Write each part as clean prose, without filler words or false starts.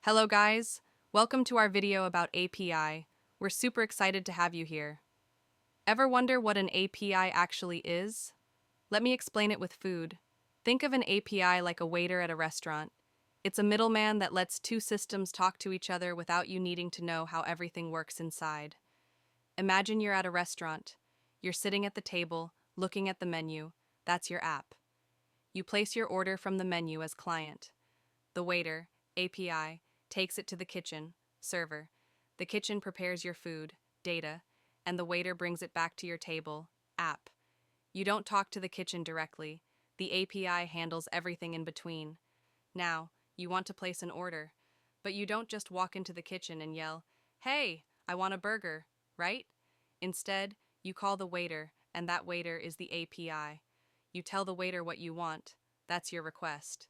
Hello guys, welcome to our video about API. We're super excited to have you here. Ever wonder what an API actually is? Let me explain it with food. Think of an API like a waiter at a restaurant. It's a middleman that lets two systems talk to each other without you needing to know how everything works inside. Imagine you're at a restaurant. You're sitting at the table, looking at the menu. That's your app. You place your order from the menu as client. The waiter, API, takes it to the kitchen, server. The kitchen prepares your food, data, and the waiter brings it back to your table, app. You don't talk to the kitchen directly. The API handles everything in between. Now, you want to place an order, but you don't just walk into the kitchen and yell, "Hey, I want a burger," right? Instead, you call the waiter, and that waiter is the API. You tell the waiter what you want. That's your request.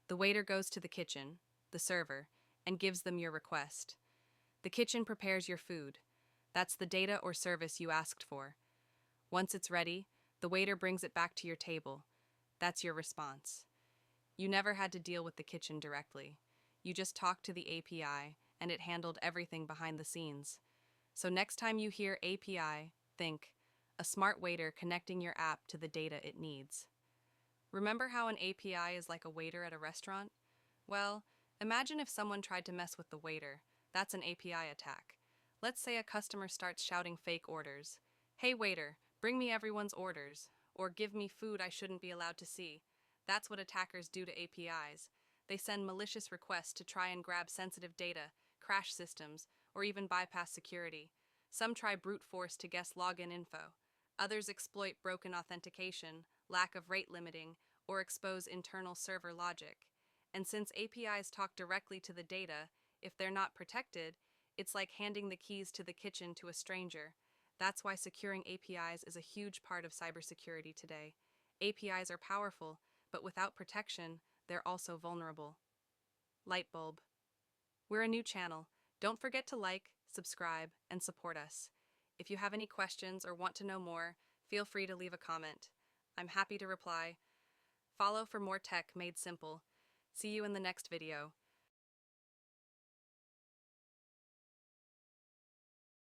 The waiter goes to the kitchen, the server, and gives them your request. The kitchen prepares your food. That's the data or service you asked for. Once it's ready, the waiter brings it back to your table. That's your response. You never had to deal with the kitchen directly. You just talked to the API, and it handled everything behind the scenes. So next time you hear API, think, a smart waiter connecting your app to the data it needs. Remember how an API is like a waiter at a restaurant? Well, imagine if someone tried to mess with the waiter. That's an API attack. Let's say a customer starts shouting fake orders. "Hey waiter, bring me everyone's orders," or "give me food I shouldn't be allowed to see." That's what attackers do to APIs. They send malicious requests to try and grab sensitive data, crash systems, or even bypass security. Some try brute force to guess login info. Others exploit broken authentication, lack of rate limiting, or expose internal server logic. And since APIs talk directly to the data, if they're not protected, it's like handing the keys to the kitchen to a stranger. That's why securing APIs is a huge part of cybersecurity today. APIs are powerful, but without protection, they're also vulnerable. Lightbulb. We're a new channel. Don't forget to like, subscribe, and support us. If you have any questions or want to know more, feel free to leave a comment. I'm happy to reply. Follow for more tech made simple. See you in the next video.